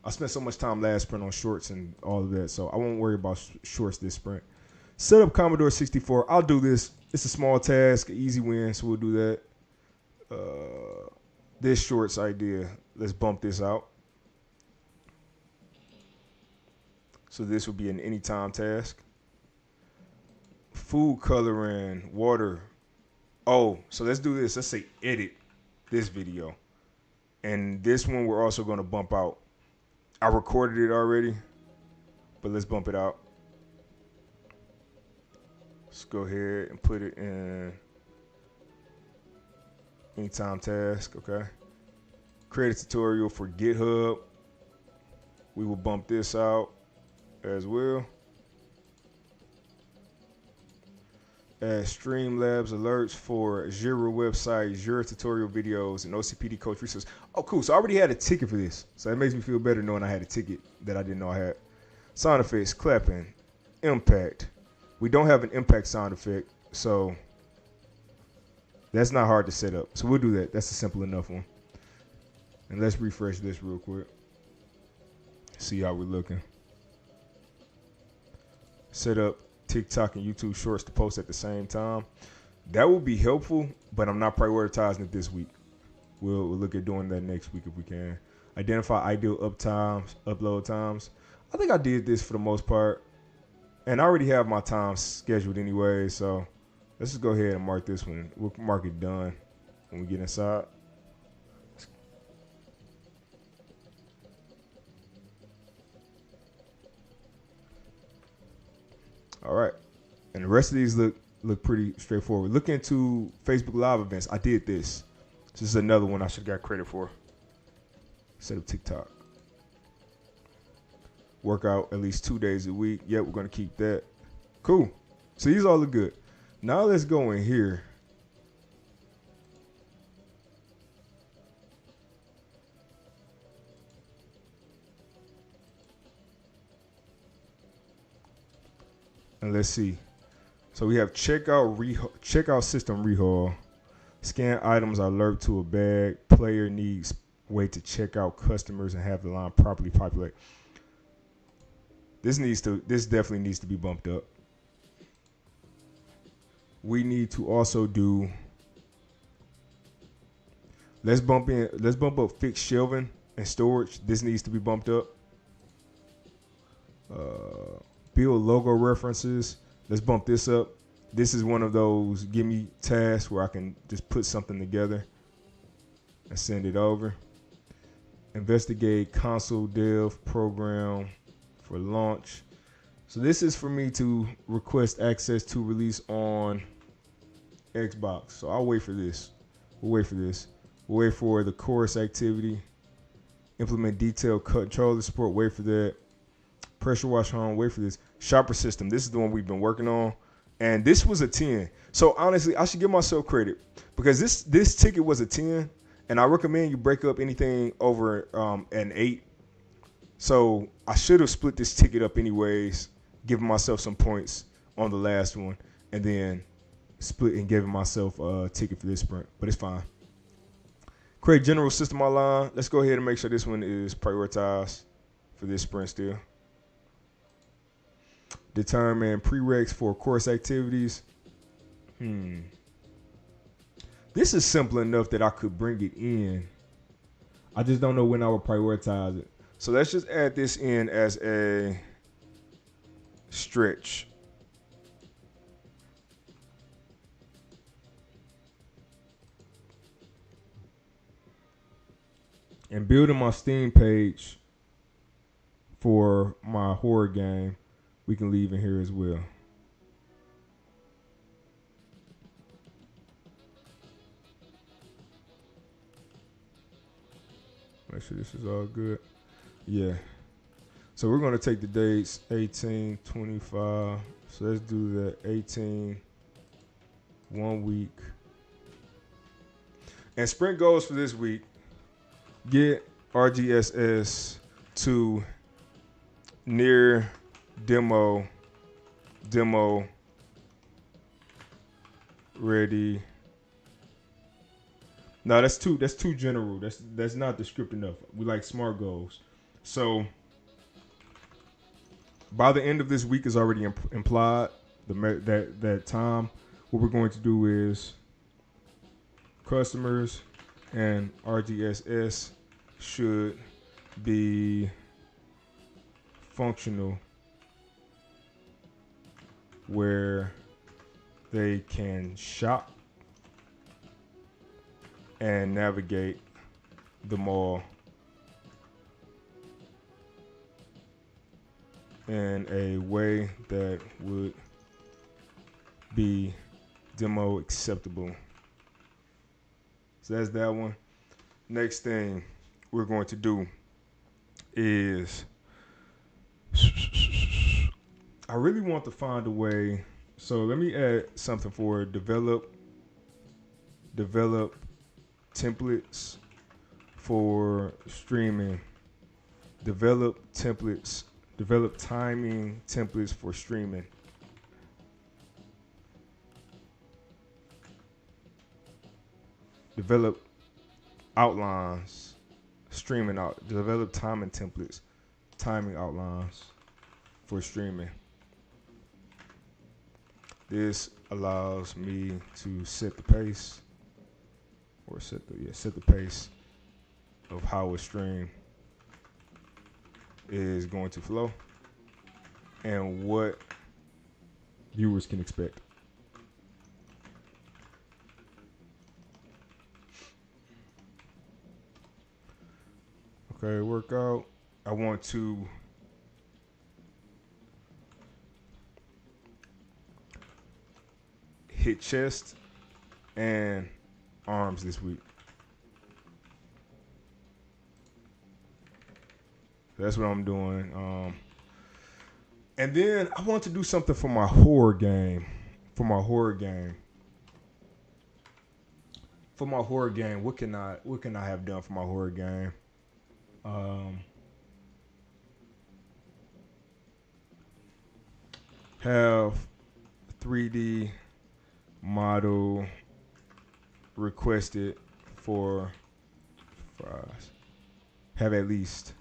I spent so much time last sprint on shorts and all of that, so I won't worry about shorts this sprint. Set up Commodore 64. I'll do this. It's a small task, easy win, so we'll do that. This shorts idea, let's bump this out. So this will be an anytime task. Food coloring, water. Oh, so let's do this. Let's say edit this video. And this one we're also going to bump out. I recorded it already, but let's bump it out. Let's go ahead and put it in anytime task, okay? Create a tutorial for GitHub. We will bump this out as well. Add Streamlabs alerts for Jira website, Jira tutorial videos, and OCPD Coach resources. Oh, cool. So I already had a ticket for this. So it makes me feel better knowing I had a ticket that I didn't know I had. Sound effects, clapping, impact. We don't have an impact sound effect, so that's not hard to set up. So we'll do that. That's a simple enough one. And let's refresh this real quick. See how we're looking. Set up TikTok and YouTube Shorts to post at the same time. That will be helpful, but I'm not prioritizing it this week. We'll look at doing that next week if we can. Identify ideal upload times. I think I did this for the most part. And I already have my time scheduled anyway, so let's just go ahead and mark this one. We'll mark it done when we get inside. All right. And the rest of these look pretty straightforward. Look into Facebook Live events. I did this. This is another one I should have got credit for. Set up TikTok. Work out at least 2 days a week. Yep, we're going to keep that. Cool. So these all look good. Now let's go in here. And let's see. So we have checkout system rehaul. Scan items are alerted to a bag. Player needs way to check out customers and have the line properly populated. This definitely needs to be bumped up. We need to also do. Let's bump up fixed shelving and storage. This needs to be bumped up. Build logo references. Let's bump this up. This is one of those give me tasks where I can just put something together and send it over. Investigate console dev program for launch. So this is for me to request access to release on Xbox. So I'll wait for this. We'll wait for the chorus activity. Implement detailed controller support. Wait for that. Pressure wash home. Wait for this. Shopper system. This is the one we've been working on. And this was a 10. So honestly, I should give myself credit because this ticket was a 10. And I recommend you break up anything over an 8. So I should have split this ticket up anyways, giving myself some points on the last one, and then split and giving myself a ticket for this sprint. But it's fine. Create general system outline. Let's go ahead and make sure this one is prioritized for this sprint still. Determine prereqs for course activities. This is simple enough that I could bring it in. I just don't know when I would prioritize it. So let's just add this in as a stretch. And building my Steam page for my horror game, we can leave in here as well. Make sure this is all good. Yeah. So we're going to take the dates 18, 25. So let's do that 18, 1 week. And sprint goals for this week. Get RGSS to near demo ready. No, that's too general. That's not descriptive enough. We like SMART goals. So by the end of this week is already implied. That time, what we're going to do is customers and RGSS should be functional where they can shop and navigate the mall in a way that would be demo acceptable. So that's that one. Next thing we're going to do is I really want to find a way. So let me add something for develop templates for streaming. Develop timing templates for streaming. Develop outlines, streaming out. Develop timing templates, timing outlines for streaming. This allows me to set the pace, or set the pace of how a stream is going to flow and what viewers can expect. Okay, workout. I want to hit chest and arms this week. That's what I'm doing. And then I want to do something for my horror game. For my horror game. For my horror game, what can I have done for my horror game? Have 3D model requested for fries. Have at least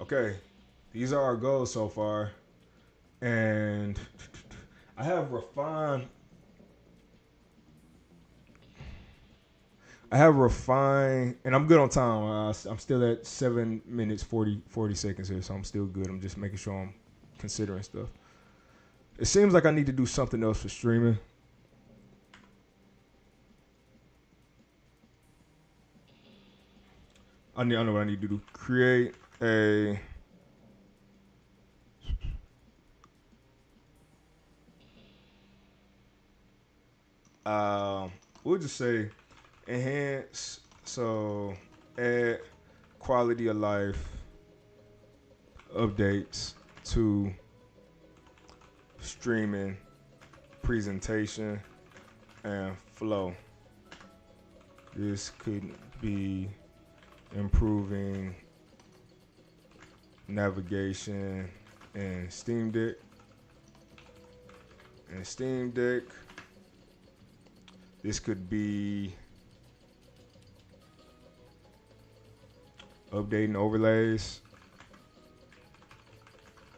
okay. These are our goals so far, and I have refined. And I'm good on time. I'm still at 7 minutes 40 seconds here, so I'm still good. I'm just making sure I'm considering stuff. It seems like I need to do something else for streaming. I know what I need to do. Create a we'll just say enhance. So add quality of life updates to streaming, presentation, and flow. This could be improving navigation and Steam Deck. This could be updating overlays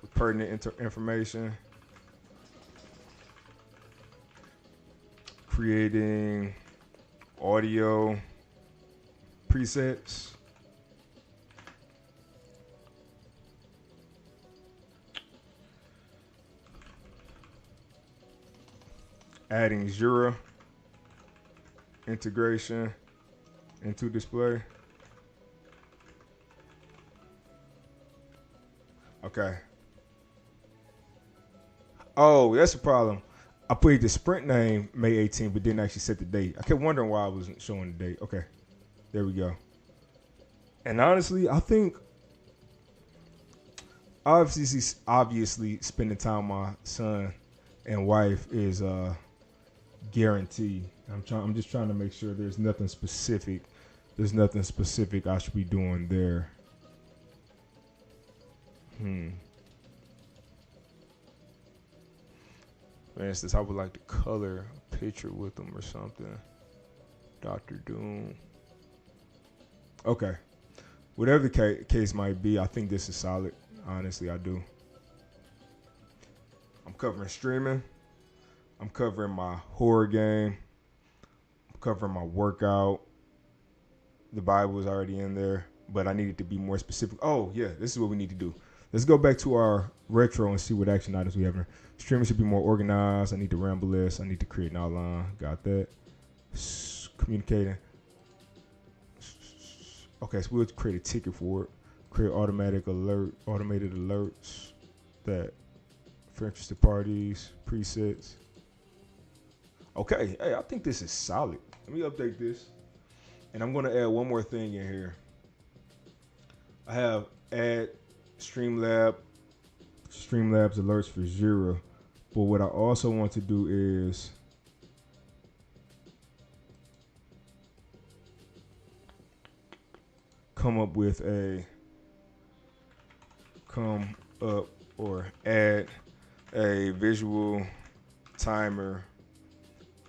with pertinent information, creating audio presets, adding Jira integration into display. Okay. Oh, that's a problem. I put the sprint name May 18th, but didn't actually set the date. I kept wondering why I wasn't showing the date. Okay, there we go. And honestly, I think obviously spending time with my son and wife is guaranteed. I'm just trying to make sure there's nothing specific. I should be doing there. For instance, I would like to color a picture with them or something. Dr. Doom. Okay. Whatever the case might be, I think this is solid. Honestly, I do. I'm covering streaming. I'm covering my horror game. I'm covering my workout. The Bible is already in there, but I needed to be more specific. Oh, yeah, this is what we need to do. Let's go back to our retro and see what action items we have in. Streaming should be more organized. I need to ramble list. I need to create an outline. Got that. Communicating. Okay, so we'll create a ticket for it. Create automated alerts that for interested parties, presets. Okay, hey, I think this is solid. Let me update this. And I'm going to add one more thing in here. I have add Streamlabs alerts for Jira. But what I also want to do is add a visual timer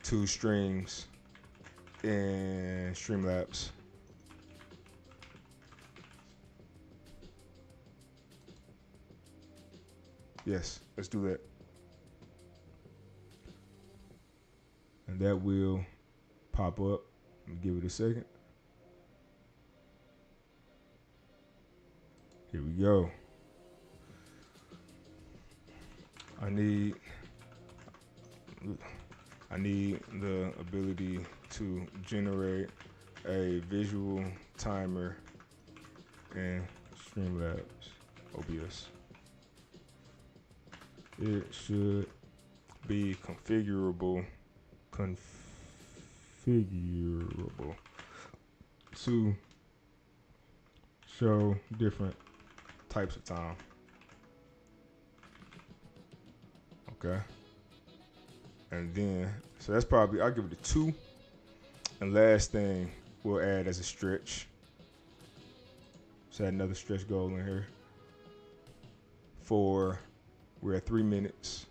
to streams in Streamlabs. Yes, let's do that. And that will pop up. Let me give it a second. Here we go. I need the ability to generate a visual timer in Streamlabs OBS. It should be configurable to show different types of time. Okay. And then, so that's probably, I'll give it a 2. And last thing we'll add as a stretch. So add another stretch goal in here. We're at 3 minutes.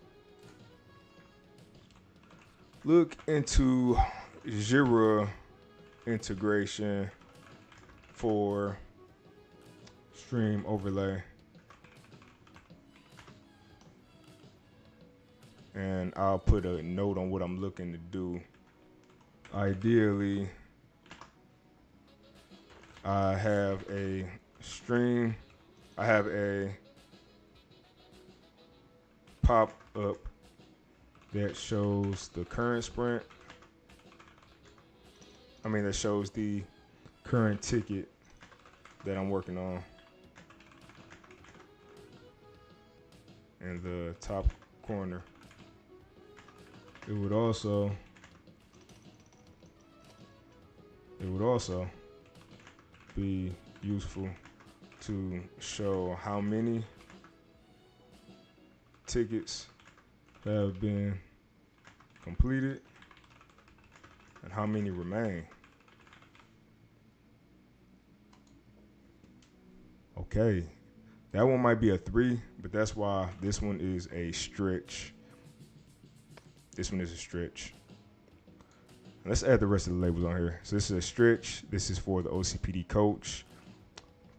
Look into Jira integration for stream overlay. And I'll put a note on what I'm looking to do. Ideally, I have a stream. I have a pop-up that shows the current sprint. That shows the current ticket that I'm working on. In the top corner. It would also be useful to show how many tickets have been completed and how many remain. Okay, that one might be a 3, but that's why this one is a stretch. This one is a stretch. Let's add the rest of the labels on here. So this is a stretch. This is for the OCPD Coach.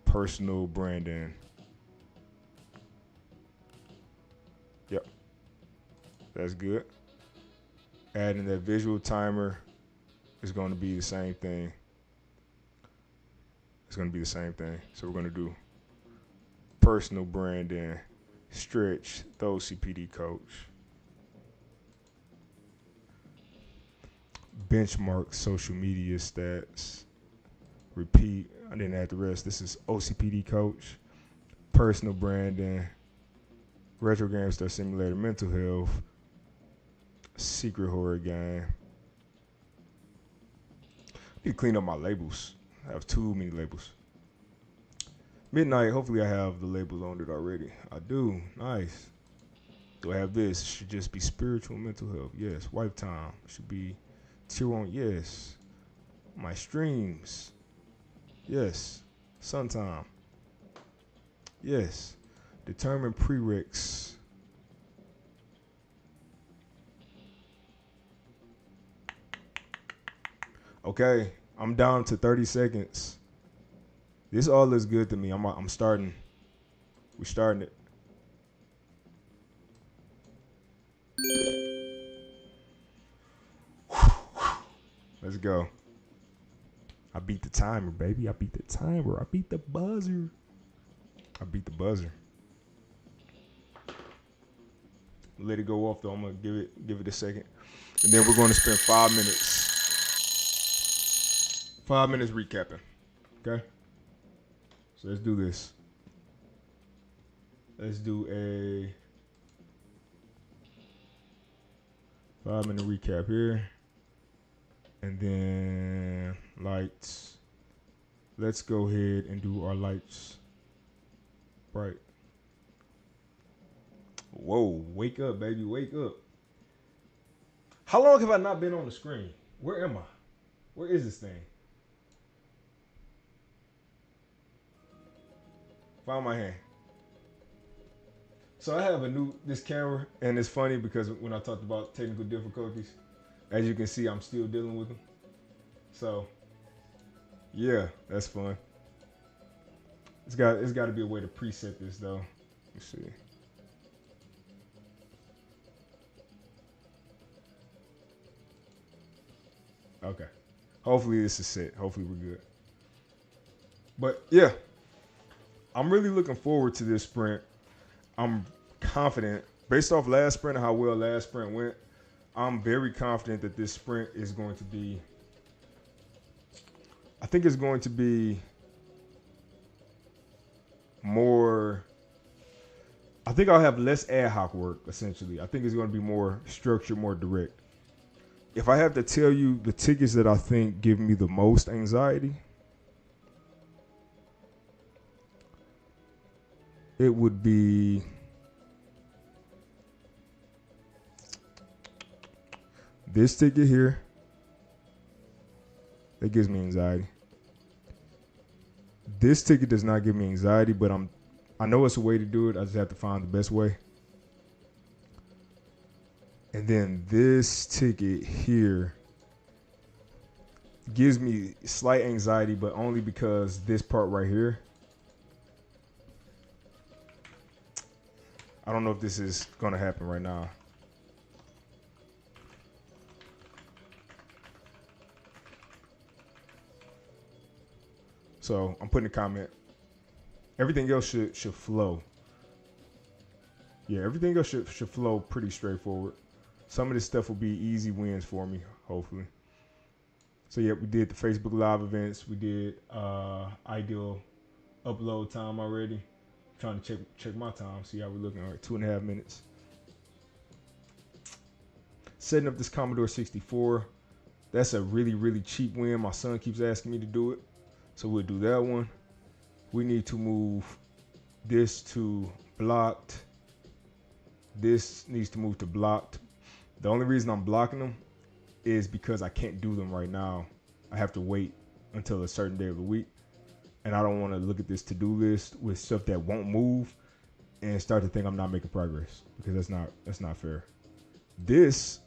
Personal branding. Yep. That's good. Adding that visual timer is going to be the same thing. It's going to be the same thing. So we're going to do personal branding, stretch, the OCPD Coach. Benchmark social media stats. Repeat. I didn't add the rest. This is OCPD Coach, personal branding, retro game star simulator, mental health, secret horror game. I need to clean up my labels. I have too many labels. Midnight. Hopefully I have the labels on it already. I do. Nice. Do I have this? It should just be spiritual mental health. Yes. Wife time. It should be tier 1. Yes. My streams. Yes. Sun time. Yes. Determine prereqs. Okay, I'm down to 30 seconds. This all looks good to me. I'm starting. We're starting it. Let's go. I beat the timer, baby. I beat the timer. I beat the buzzer. I beat the buzzer. Let it go off though. I'm gonna give it a second, and then we're going to spend 5 minutes. 5 minutes recapping. Okay. So let's do this. Let's do a 5-minute recap here. And then lights. Let's go ahead and do our lights. Right. Whoa, wake up, baby, wake up. How long have I not been on the screen? Where am I? Where is this thing? Found my hand. So I have this camera, and it's funny because when I talked about technical difficulties, as you can see, I'm still dealing with them. So, yeah, that's fun. It's got to be a way to preset this though. Let's see. Okay. Hopefully this is set. Hopefully we're good. But yeah, I'm really looking forward to this sprint. I'm confident, based off last sprint and how well last sprint went, I'm very confident that this sprint is going to be, I think it's going to be more, I think I'll have less ad hoc work, essentially. I think it's going to be more structured, more direct. If I have to tell you the tickets that I think give me the most anxiety, it would be this ticket here. That gives me anxiety. This ticket does not give me anxiety, but I know it's a way to do it. I just have to find the best way. And then this ticket here gives me slight anxiety, but only because this part right here. I don't know if this is going to happen right now. So I'm putting a comment. Everything else should flow. Yeah, everything else should flow pretty straightforward. Some of this stuff will be easy wins for me, hopefully. So yeah, we did the Facebook Live events. We did ideal upload time already. I'm trying to check my time, see how we're looking. All right, 2.5 minutes. Setting up this Commodore 64. That's a really, really cheap win. My son keeps asking me to do it. So we'll do that one. We need to move this to blocked. This needs to move to blocked. The only reason I'm blocking them is because I can't do them right now. I have to wait until a certain day of the week. And I don't want to look at this to-do list with stuff that won't move and start to think I'm not making progress, because that's not fair. This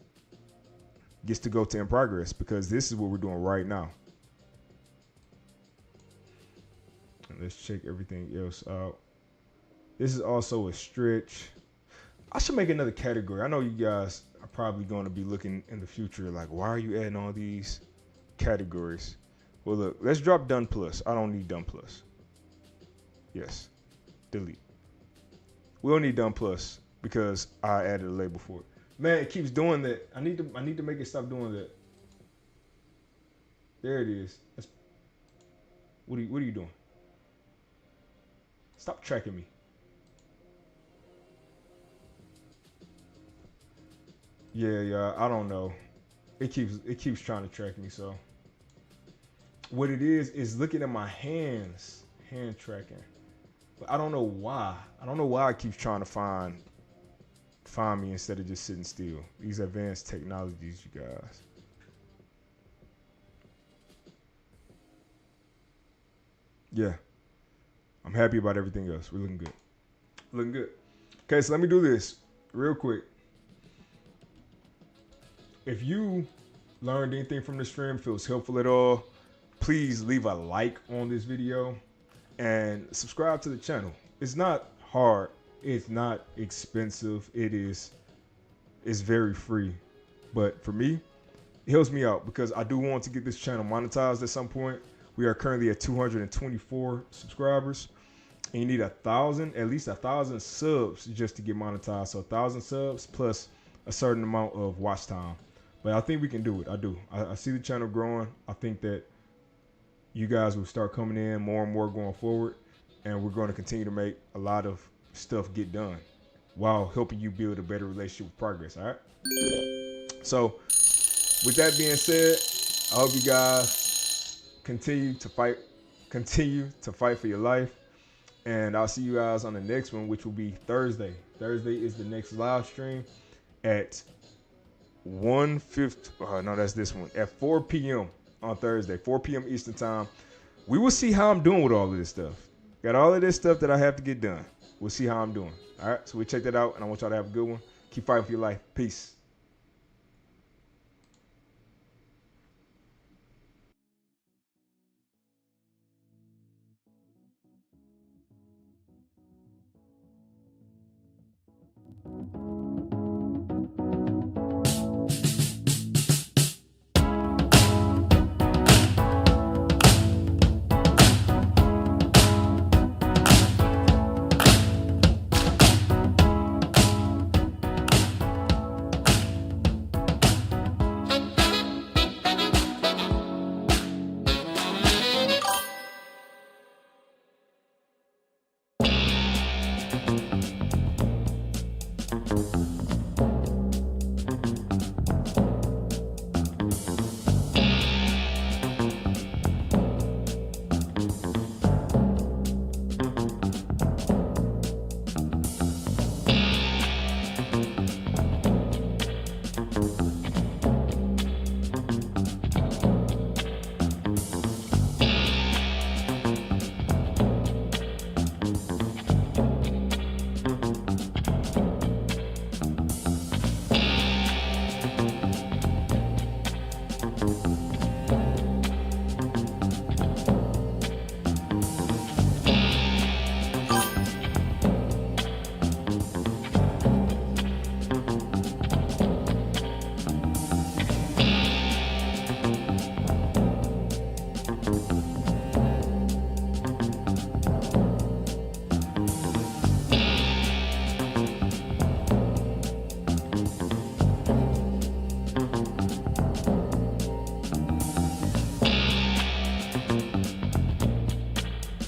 gets to go to in progress because this is what we're doing right now. And let's check everything else out. This is also a stretch. I should make another category. I know you guys are probably going to be looking in the future like, why are you adding all these categories? Well, look, let's drop done plus. I don't need done plus. Yes, delete. We don't need done plus because I added a label for it. Man, it keeps doing that. I need to make it stop doing that. There it is. What are you doing? Stop tracking me. Yeah, I don't know. It keeps trying to track me, so what it is looking at my hand tracking. But I don't know why. I don't know why it keeps trying to find me instead of just sitting still. These advanced technologies, you guys. Yeah. I'm happy about everything else. We're looking good. Looking good. Okay, so let me do this real quick. If you learned anything from this stream, feels helpful at all, please leave a like on this video and subscribe to the channel. It's not hard. It's not expensive. It's very free. But for me, it helps me out because I do want to get this channel monetized at some point. We are currently at 224 subscribers. And you need at least 1,000 subs just to get monetized. So 1,000 subs plus a certain amount of watch time. But I think we can do it. I do. I see the channel growing. I think that you guys will start coming in more and more going forward. And we're going to continue to make a lot of stuff get done while helping you build a better relationship with progress. All right. So with that being said, I hope you guys continue to fight for your life. And I'll see you guys on the next one, which will be Thursday. Thursday is the next live stream at 1:50. No, that's this one. At 4 p.m. on Thursday, 4 p.m. Eastern time. We will see how I'm doing with all of this stuff. Got all of this stuff that I have to get done. We'll see how I'm doing. All right, so we check that out, and I want y'all to have a good one. Keep fighting for your life. Peace.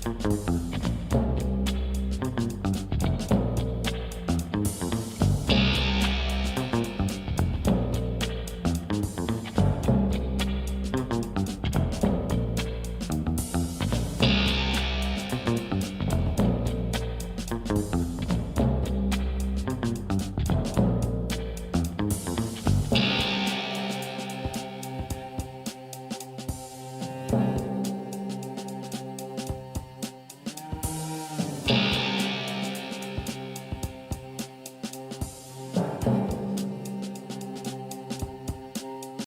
Peace.